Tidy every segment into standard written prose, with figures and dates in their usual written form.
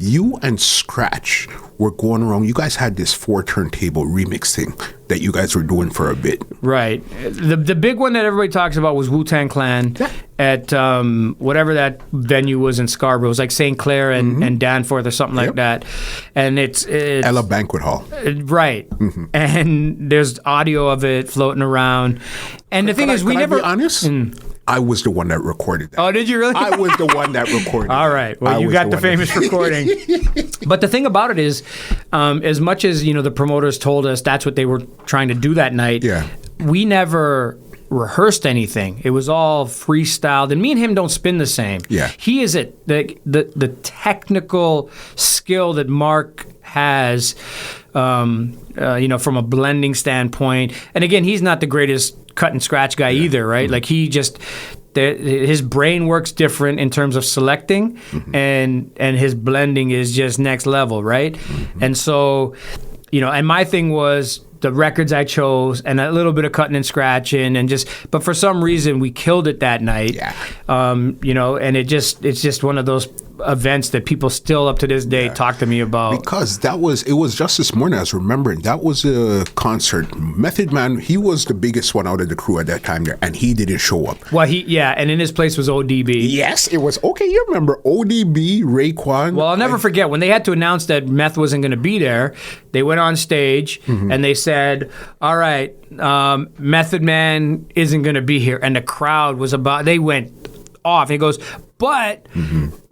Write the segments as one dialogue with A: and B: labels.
A: you and Scratch were going around. You guys had this 4 turntable remix thing that you guys were doing for a bit.
B: Right. The big one that everybody talks about was Wu-Tang Clan at whatever that venue was in Scarborough. It was like St. Clair and Danforth or something like that. And it's
A: Ella Banquet Hall.
B: Right. And there's audio of it floating around. And the thing is, we never...
A: Be honest? I was the one that recorded that.
B: Oh, did you really?
A: I was the one that recorded
B: All right. Well, you got the famous recording. But the thing about it is, as much as, the promoters told us that's what they were trying to do that night, we never rehearsed anything. It was all freestyled. And me and him don't spin the same.
A: Yeah.
B: He is the technical skill that Mark has, from a blending standpoint. And again, he's not the greatest cut and scratch guy either, right? Like his brain works different in terms of selecting, and his blending is just next level, right? And so, and my thing was the records I chose and a little bit of cutting and scratching but for some reason we killed it that night. Yeah. And it's just one of those events that people still up to this day talk to me about.
A: Because it was just this morning I was remembering, that was a concert. Method Man, he was the biggest one out of the crew at that time there, and he didn't show up.
B: Well, and in his place was ODB.
A: Yes, it was. Okay, you remember ODB, Raekwon.
B: Well, I'll never forget when they had to announce that Meth wasn't going to be there, they went on stage and they said, all right, Method Man isn't going to be here. And the crowd they went off. He goes, but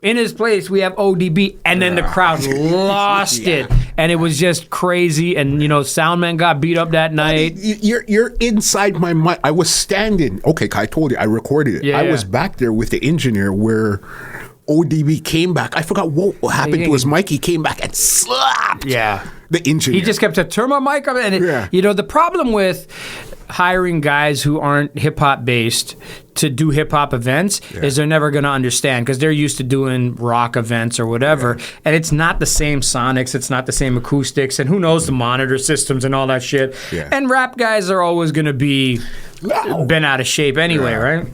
B: in his place we have ODB, and then the crowd lost it, and it was just crazy. And Soundman got beat up that night.
A: You're inside my mind. I was standing. Okay, I told you I recorded it. I was back there with the engineer where ODB came back. I forgot what happened to his mic. He came back and slapped. The engineer.
B: He just kept saying, turn my mic up. And the problem with hiring guys who aren't hip-hop based to do hip-hop events is they're never going to understand, because they're used to doing rock events or whatever, and it's not the same sonics, it's not the same acoustics, and who knows the monitor systems and all that shit. And rap guys are always going to be been out of shape anyway, right?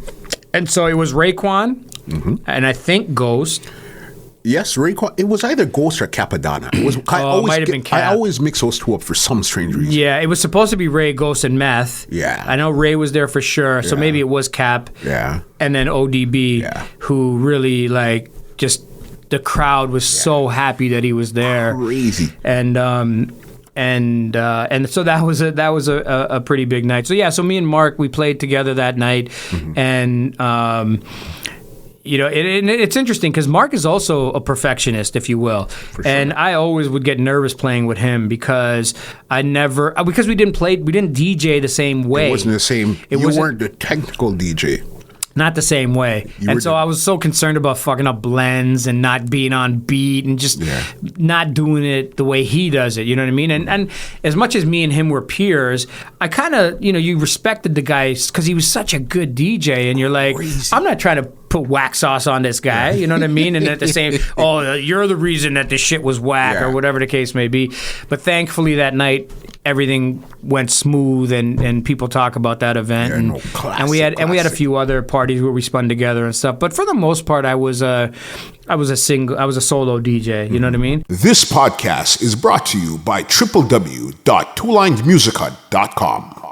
B: And so it was Raekwon, and I think Ghost.
A: Yes, Raekwon. It was either Ghost or Capadonna. It was.
B: It might have been Cap.
A: I always mix those two up for some strange reason.
B: Yeah, it was supposed to be Ray, Ghost, and Meth.
A: Yeah.
B: I know Ray was there for sure, so maybe it was Cap.
A: Yeah.
B: And then ODB, who really, just the crowd was so happy that he was there.
A: Crazy.
B: And so that was a pretty big night. So so me and Mark, we played together that night, and it's interesting because Mark is also a perfectionist, if you will. For sure. And I always would get nervous playing with him because we didn't DJ the same way.
A: It wasn't the same. You weren't the technical DJ.
B: Not the same way. And so I was so concerned about fucking up blends and not being on beat and just not doing it the way he does it. You know what I mean? And as much as me and him were peers, I kind of, you respected the guy because he was such a good DJ. And you're like, I'm not trying to put wax sauce on this guy. You know what I mean? And at the same, you're the reason that this shit was whack or whatever the case may be. But thankfully that night, everything went smooth, and people talk about that event, and we had a few other parties where we spun together and stuff. But for the most part, I was a solo DJ. You know what I mean?
A: This podcast is brought to you by www.twolinedmusichut.com.